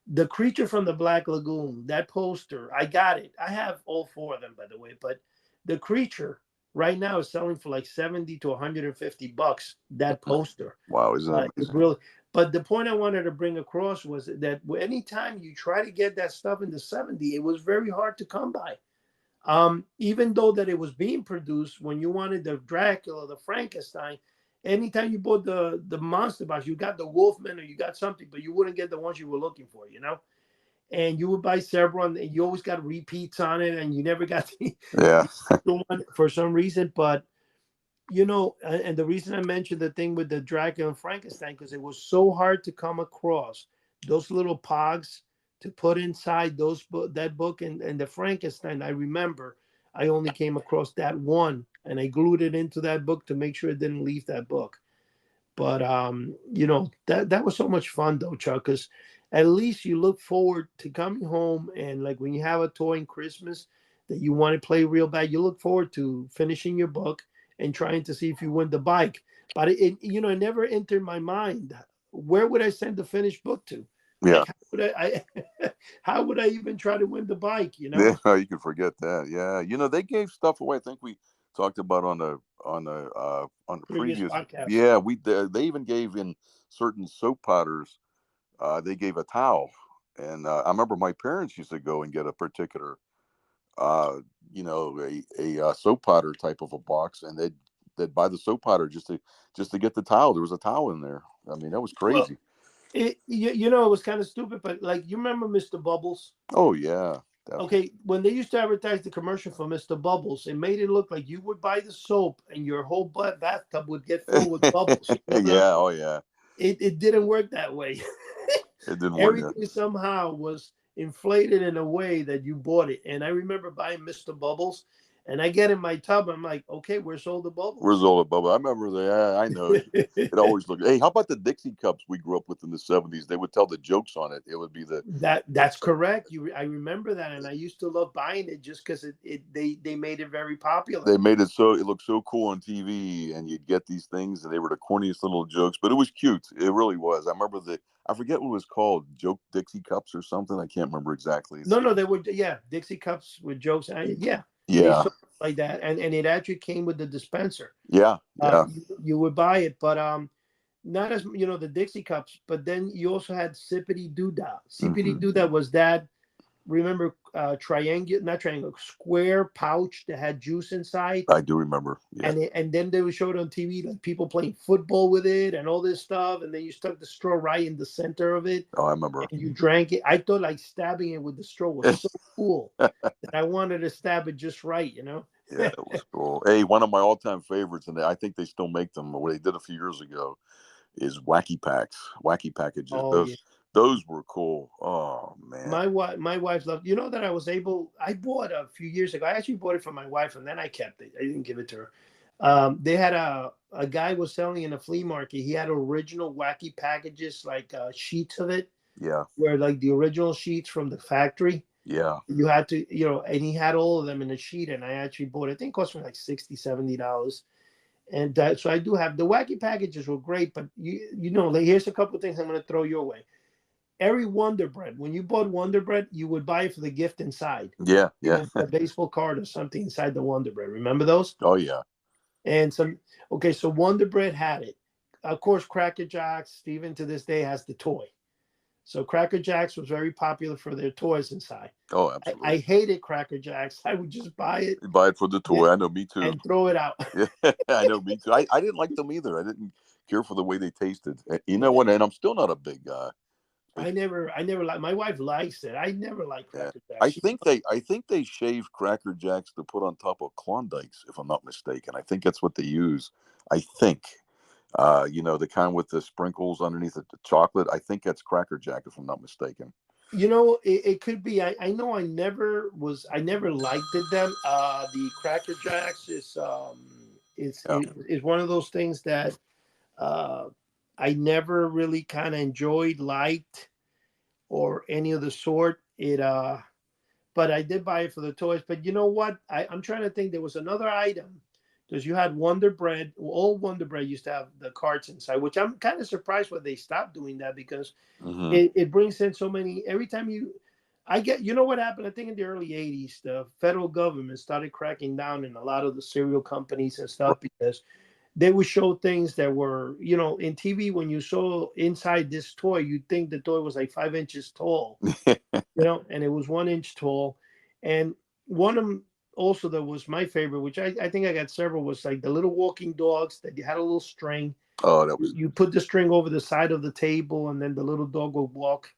The Creature from the Black Lagoon, that poster, I got it. I have all 4 of them, by the way, but the Creature right now is selling for like $70 to $150. That poster. Wow, isn't that amazing? Really. But the point I wanted to bring across was that anytime you try to get that stuff in the 70s, it was very hard to come by. Even though that it was being produced, when you wanted the Dracula, the Frankenstein, anytime you bought the monster box, you got the Wolfman or you got something, but you wouldn't get the ones you were looking for, and you would buy several, and you always got repeats on it, and you never got the one for some reason. But and the reason I mentioned the thing with the Dracula and Frankenstein, because it was so hard to come across those little pogs to put inside that book and the Frankenstein. I remember I only came across that one, and I glued it into that book to make sure it didn't leave that book. But that was so much fun though, Chuck, because at least you look forward to coming home, and like when you have a toy in Christmas that you want to play real bad, you look forward to finishing your book and trying to see if you win the bike. But it never entered my mind, where would I send the finished book to? Yeah. Like, how would I even try to win the bike? Yeah, you can forget that. Yeah, they gave stuff away. I think we talked about on the previous podcast. Yeah, they even gave in certain soap powders. They gave a towel, and I remember my parents used to go and get a particular, a soap powder type of a box, and they'd buy the soap powder just to get the towel. There was a towel in there. I mean, that was crazy. Well, it was kind of stupid, but like, you remember Mr. Bubbles? Oh yeah. Okay, when they used to advertise the commercial for Mr. Bubbles, it made it look like you would buy the soap and your whole bathtub would get full with bubbles. You remember that? Yeah, oh yeah. It didn't work that way. It didn't work. Everything somehow was inflated in a way that you bought it. And I remember buying Mr. Bubbles, and I get in my tub. I'm like, okay, where's all the Where's bubbles? all the bubble? I remember that. I know. It always looked. Hey, how about the Dixie cups we grew up with in the 70s? They would tell the jokes on it. It would be the That's correct. I remember that, and I used to love buying it just because they made it very popular. they made it so it looked so cool on TV, and you'd get these things, and they were the corniest little jokes, but it was cute. It really was. I remember I forget what it was called, joke Dixie cups or something. I can't remember exactly. No, they were Dixie cups with jokes. They Yeah, sold it like that, and it actually came with the dispenser. yeah, yeah. You would buy it, but not as the Dixie cups, but then you also had Sippity Doodah. Sippity Doodah was that. Remember, not triangle, square pouch that had juice inside, I do remember. Yeah. and then they would show it on TV, like people playing football with it and all this stuff, and then you stuck the straw right in the center of it, Oh, I remember. and you drank it. I thought like stabbing it with the straw was so cool that I wanted to stab it just right, Yeah, it was cool. Hey, one of my all-time favorites, and I think they still make them, what they did a few years ago, is wacky packs, wacky packages. Oh yeah. Those were cool. Oh man. My wife loved. That I bought a few years ago. I actually bought it for my wife, and then I kept it. I didn't give it to her. They had a guy was selling in a flea market. He had original wacky packages, like sheets of it. Yeah. Where like the original sheets from the factory. Yeah. You had to, and he had all of them in a sheet, and I actually bought it. I think it cost me like $60-$70. And so I do have the wacky packages were great, but like, here's a couple of things I'm going to throw your way. Every Wonder Bread, when you bought Wonder Bread, you would buy it for the gift inside. Yeah, yeah. A baseball card or something inside the Wonder Bread. Remember those? Oh yeah. And so Wonder Bread had it. Of course, Cracker Jacks, Steven to this day has the toy. So Cracker Jacks was very popular for their toys inside. Oh, absolutely. I hated Cracker Jacks. I would just buy it. Buy it for the toy. I know, me too. And throw it out. Yeah, I know, me too. I didn't like them either. I didn't care for the way they tasted. You know what? And I'm still not a big guy. I never like. My wife likes it. I never liked Cracker Jacks. I think they shave Cracker Jacks to put on top of Klondikes, if I'm not mistaken. I think that's what they use. I think, the kind with the sprinkles underneath it, the chocolate. I think that's Cracker Jack, if I'm not mistaken. It could be. I know I never liked them. The Cracker Jacks is one of those things that I never really kind of enjoyed, liked, or any of the sort. But I did buy it for the toys. But you know what? I'm trying to think. There was another item because you had Wonder Bread. All Wonder Bread used to have the carts inside, which I'm kind of surprised why they stopped doing that, because it brings in so many. Every time what happened? I think in the early 80s, the federal government started cracking down in a lot of the cereal companies and stuff, because they would show things that were, in TV, when you saw inside this toy, you'd think the toy was like 5 inches tall, and it was 1 inch tall. And one of them also that was my favorite, which I think I got several, was like the little walking dogs that you had a little string. Oh, that was. You put the string over the side of the table, and then the little dog would walk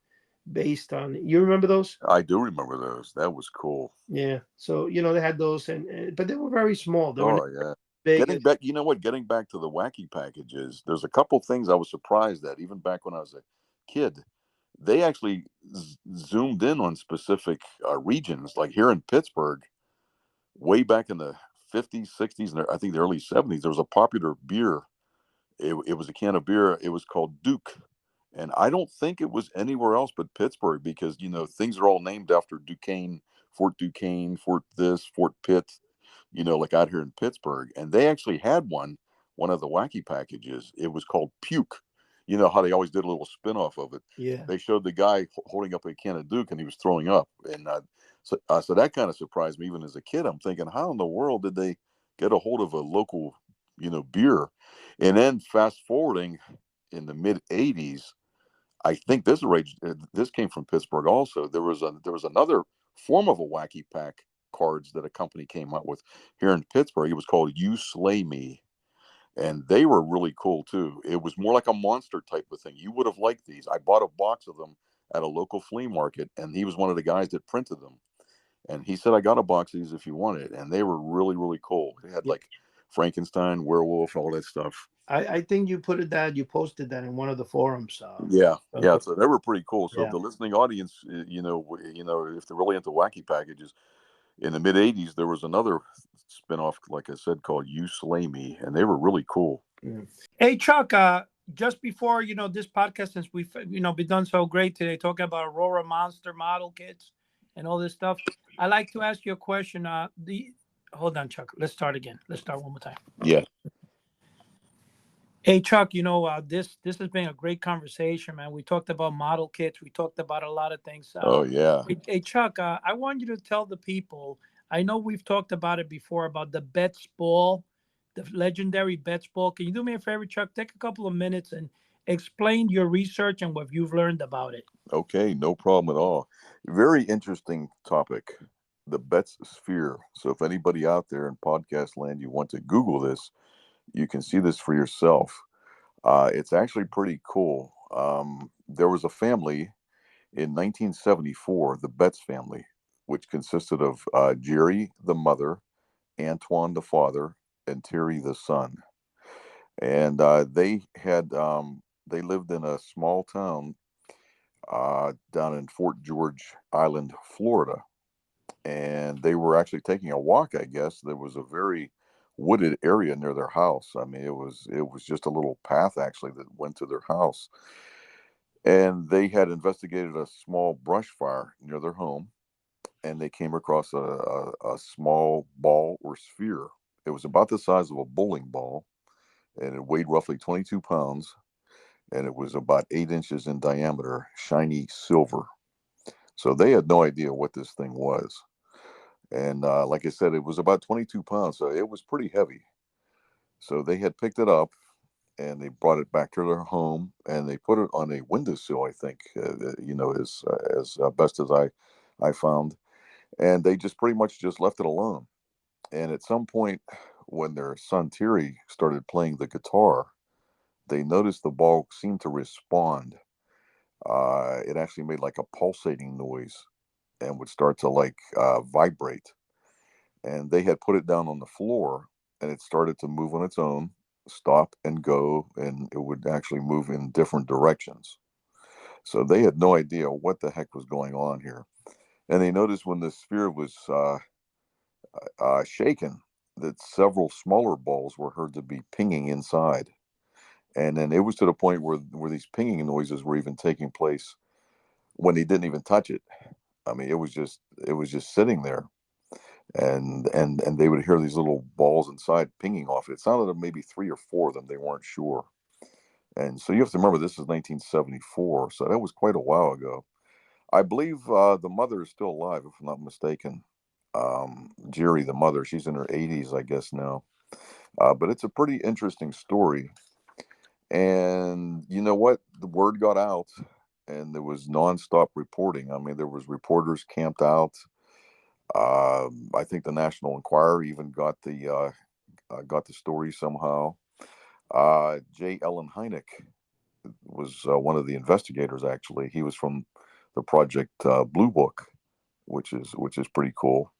based on it. You remember those? I do remember those. That was cool. Yeah. So, they had those, but they were very small. They were yeah. big. Getting back to the wacky packages, there's a couple things I was surprised at, even back when I was a kid. They actually zoomed in on specific regions, like here in Pittsburgh, way back in the 50s, 60s, and I think the early 70s, there was a popular beer. It was a can of beer. It was called Duke. And I don't think it was anywhere else but Pittsburgh, because, things are all named after Duquesne, Fort this, Fort Pitt, like out here in Pittsburgh. And they actually had one of the wacky packages. It was called Puke. You know how they always did a little spin-off of it. Yeah. They showed the guy holding up a can of Duke, and he was throwing up. And so that kind of surprised me even as a kid. I'm thinking, how in the world did they get a hold of a local, beer? And then fast forwarding in the mid 80s, I think this came from Pittsburgh also. There was another form of a wacky pack cards that a company came up with here in Pittsburgh. It was called You Slay Me. And they were really cool too. It was more like a monster type of thing. You would have liked these. I bought a box of them at a local flea market, and he was one of the guys that printed them. And he said, I got a box of these if you want it. And they were really, really cool. They had Yeah. like Frankenstein, werewolf, all that stuff. I think you you posted that in one of the forums. Yeah, yeah. Okay. So they were pretty cool. So Yeah. the listening audience, if they're really into wacky packages, in the mid '80s there was another spinoff, like I said, called "You Slay Me," and they were really cool. Mm. Hey Chuck, just before this podcast, since we've been done so great today, talking about Aurora Monster model kits and all this stuff, I like to ask you a question. Hold on, Chuck. Let's start again. Let's start one more time. Yeah. Hey Chuck, this has been a great conversation, man. We talked about model kits. We talked about a lot of things. Oh yeah. Hey Chuck, I want you to tell the people. I know we've talked about it before about the Betts ball, the legendary Betts ball. Can you do me a favor, Chuck? Take a couple of minutes and explain your research and what you've learned about it. Okay, no problem at all. Very interesting topic, the Betts sphere. So if anybody out there in podcast land, you want to Google this, you can see this for yourself. It's actually pretty cool. There was a family in 1974, the Betts family, which consisted of Jerry, the mother, Antoine, the father, and Terry, the son. And they lived in a small town down in Fort George Island, Florida. And they were actually taking a walk, I guess. There was a very wooded area near their house. I mean, it was just a little path actually that went to their house. And they had investigated a small brush fire near their home, and they came across a small ball or sphere. It was about the size of a bowling ball, and it weighed roughly 22 pounds, and it was about 8 inches in diameter, shiny silver. So they had no idea what this thing was. And like I said, it was about 22 pounds, so it was pretty heavy. So they had picked it up and they brought it back to their home and they put it on a windowsill, I think, as best as I found. And they just pretty much just left it alone. And at some point, when their son Terry started playing the guitar, they noticed the ball seemed to respond. It actually made like a pulsating noise and would start to like vibrate. And they had put it down on the floor and it started to move on its own, stop and go, and it would actually move in different directions. So they had no idea what the heck was going on here. And they noticed when the sphere was shaken that several smaller balls were heard to be pinging inside. And then it was to the point where these pinging noises were even taking place when they didn't even touch it. I mean, it was just sitting there, and they would hear these little balls inside pinging off it. It sounded like maybe three or four of them. They weren't sure. And so you have to remember this is 1974, so that was quite a while ago. I believe the mother is still alive, if I'm not mistaken. Jerry, the mother, she's in her 80s, I guess now. But it's a pretty interesting story. And you know what? The word got out, and there was nonstop reporting. I mean, there was reporters camped out. I think the National Enquirer even got the story somehow. J. Ellen Hynek was one of the investigators. Actually, he was from the Project Blue Book, which is pretty cool.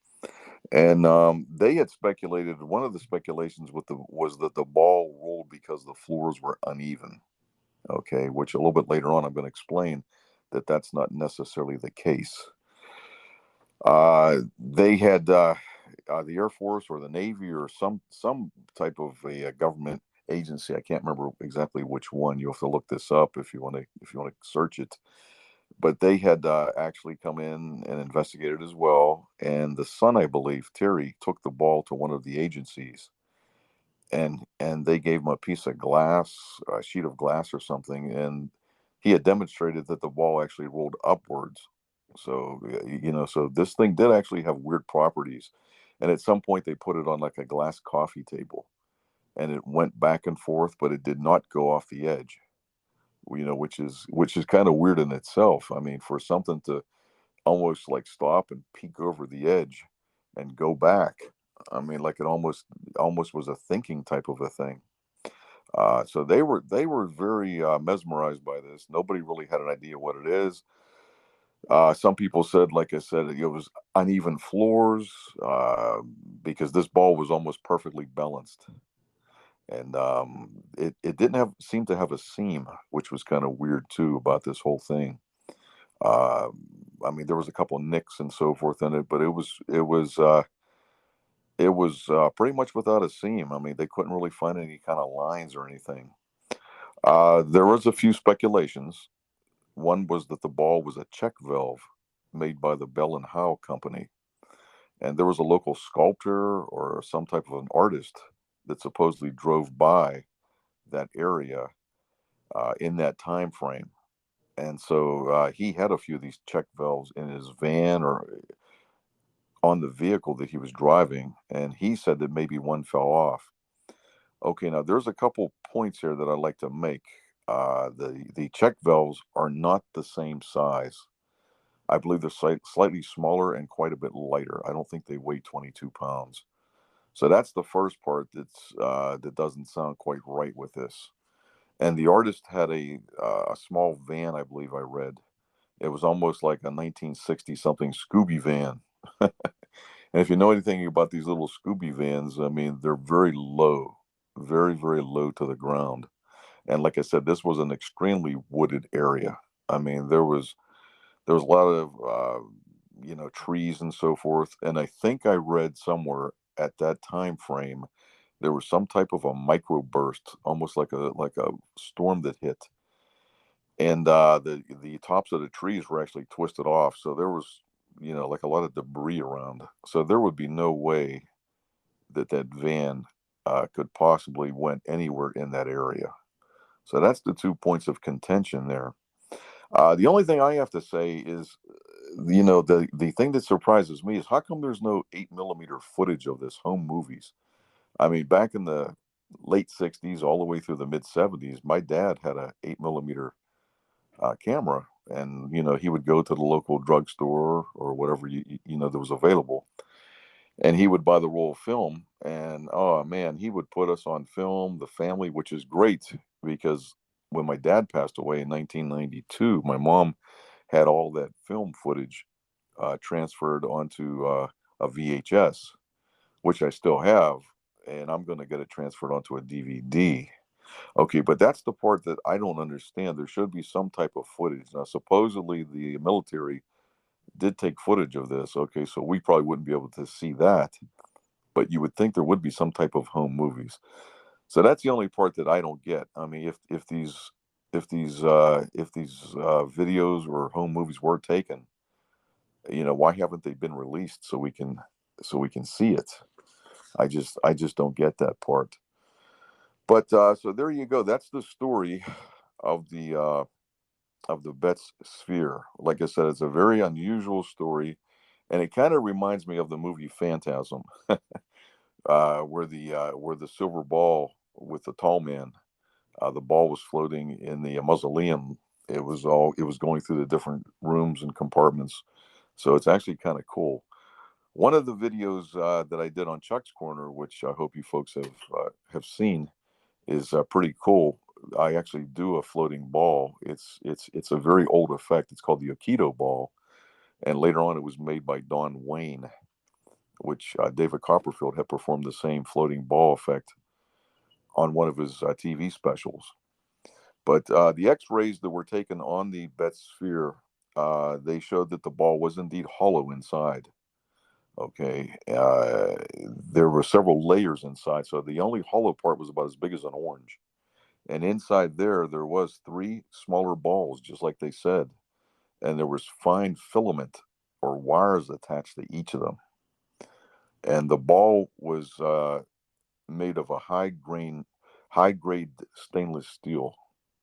And they had speculated. One of the speculations was that the ball rolled because the floors were uneven. Okay, which a little bit later on I'm going to explain that that's not necessarily the case. They had the Air Force or the Navy or some type of a government agency. I can't remember exactly which one. You have to look this up if you want to search it. But they had actually come in and investigated as well. And the son, I believe, Terry, took the ball to one of the agencies, and they gave him a piece of glass, a sheet of glass or something, and he had demonstrated that the ball actually rolled upwards. So so this thing did actually have weird properties. And at some point they put it on like a glass coffee table, and it went back and forth, but it did not go off the edge. Which is kind of weird in itself. I mean, for something to almost like stop and peek over the edge and go back. I mean, like it almost was a thinking type of a thing. So they were very mesmerized by this. Nobody really had an idea what it is. Some people said, like I said, it was uneven floors because this ball was almost perfectly balanced, and it didn't have seem to have a seam, which was kind of weird too about this whole thing. Uh, I mean, there was a couple of nicks and so forth in it, but it was pretty much without a seam. I mean, they couldn't really find any kind of lines or anything. There was a few speculations. One was that the ball was a check valve made by the Bell and Howe company, and there was a local sculptor or some type of an artist that supposedly drove by that area in that time frame. And so he had a few of these check valves in his van or on the vehicle that he was driving, and he said that maybe one fell off. Okay, now there's a couple points here that I'd like to make. The check valves are not the same size. I believe they're slightly smaller and quite a bit lighter. I don't think they weigh 22 pounds. So that's the first part that doesn't sound quite right with this. And the artist had a small van, I believe I read. It was almost like a 1960 something Scooby van. And if you know anything about these little Scooby vans, I mean, they're very low, very, very low to the ground. And like I said, this was an extremely wooded area. I mean, there was a lot of trees and so forth. And I think I read somewhere at that time frame there was some type of a microburst, almost like a storm that hit, and the tops of the trees were actually twisted off. So there was like a lot of debris around. So there would be no way that van could possibly went anywhere in that area. So that's the 2 points of contention there. The only thing I have to say is, the thing that surprises me is how come there's no 8 millimeter footage of this home movies? I mean, back in the late '60s, all the way through the mid '70s, my dad had a 8 millimeter camera, and he would go to the local drugstore or whatever that was available, and he would buy the roll of film, and oh man, he would put us on film, the family, which is great because when my dad passed away in 1992, my mom had all that film footage transferred onto a VHS, which I still have, and I'm going to get it transferred onto a DVD. Okay, but that's the part that I don't understand. There should be some type of footage. Now, supposedly the military did take footage of this. Okay, so we probably wouldn't be able to see that, but you would think there would be some type of home movies. So that's the only part that I don't get. I mean, if these videos or home movies were taken, why haven't they been released so we can see it? I just don't get that part. But so there you go. That's the story of the Betts sphere. Like I said, it's a very unusual story, and it kind of reminds me of the movie Phantasm, where the silver ball with the tall man, the ball was floating in the mausoleum. It was going through the different rooms and compartments. So it's actually kind of cool. One of the videos that I did on Chuck's Corner, which I hope you folks have seen, is pretty cool. I actually do a floating ball. It's a very old effect. It's called the Aikido ball, and later on it was made by Don Wayne, which David Copperfield had performed the same floating ball effect on one of his TV specials. But the X-rays that were taken on the Betts sphere, they showed that the ball was indeed hollow inside. Okay, there were several layers inside, so the only hollow part was about as big as an orange. And inside there was three smaller balls, just like they said, and there was fine filament or wires attached to each of them. And the ball was made of a high grade stainless steel,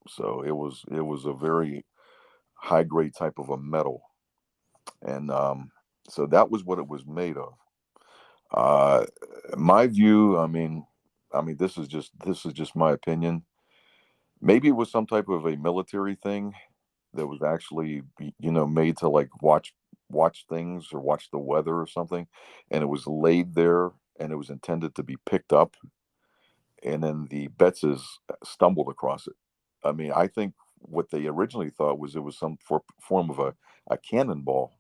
so it was a very high grade type of a metal, and so that was what it was made of. Uh, my view, I mean, this is just my opinion. Maybe it was some type of a military thing that was actually made to like watch things or watch the weather or something, and it was laid there and it was intended to be picked up, and then the Bettses stumbled across it. I mean, I think what they originally thought was it was some form of a cannonball.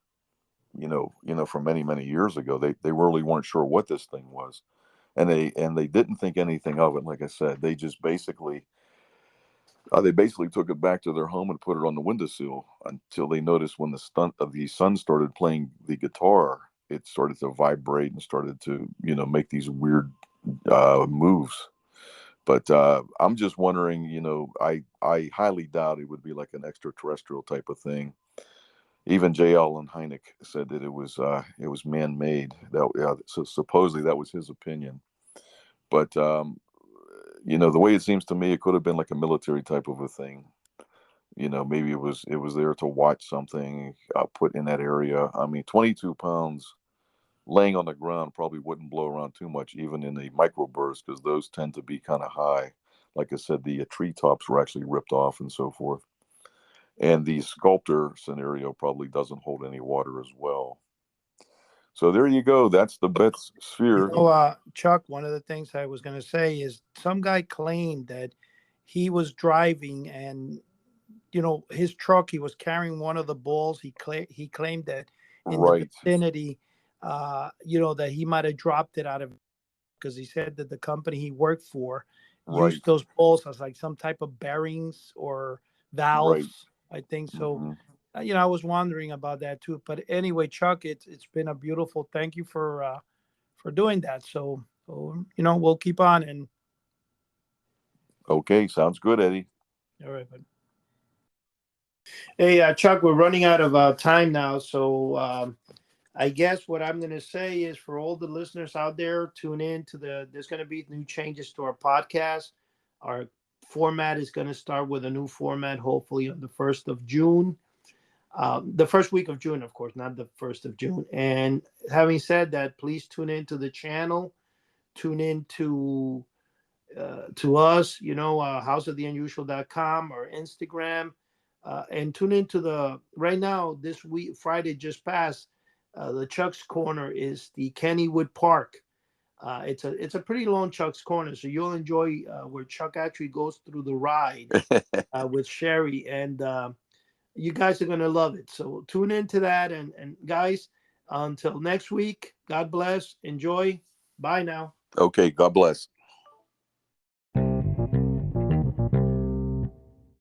From many many years ago. They really weren't sure what this thing was, and they didn't think anything of it. Like I said, they just basically took it back to their home and put it on the windowsill until they noticed when the son started playing the guitar, it started to vibrate and started to make these weird moves. But I'm just wondering, I highly doubt it would be like an extraterrestrial type of thing. Even J. Allen Hynek said that it was man made. So supposedly that was his opinion. But the way it seems to me, it could have been like a military type of a thing. Maybe it was there to watch something put in that area. I mean, 22 pounds laying on the ground probably wouldn't blow around too much, even in a microburst, because those tend to be kind of high. Like I said, the treetops were actually ripped off and so forth. And the sculptor scenario probably doesn't hold any water as well. So there you go. That's the Betz sphere. Chuck, one of the things I was going to say is some guy claimed that he was driving and, his truck, he was carrying one of the balls. He claimed that in the vicinity, that he might have dropped it out of, because he said that the company he worked for used those balls as like some type of bearings or valves. I think so. Mm-hmm. I was wondering about that too. But anyway, Chuck, it's been a beautiful. Thank you for doing that. So we'll keep on. And okay, sounds good, Eddie. All right, bud. Hey, Chuck, we're running out of time now. So I guess what I'm going to say is for all the listeners out there, tune in to there's going to be new changes to our podcast. Our format is going to start with a new format, hopefully on the 1st of June. The first week of June, of course, not the 1st of June. And having said that, please tune into the channel, tune in to us, houseoftheunusual.com or Instagram, and tune into right now, this week, Friday just passed, the Chuck's Corner is the Kennywood Park. It's a pretty long Chuck's Corner, so you'll enjoy where Chuck actually goes through the ride with Sherry, and you guys are going to love it. So tune into that. And guys, until next week, God bless. Enjoy. Bye now. Okay. God bless.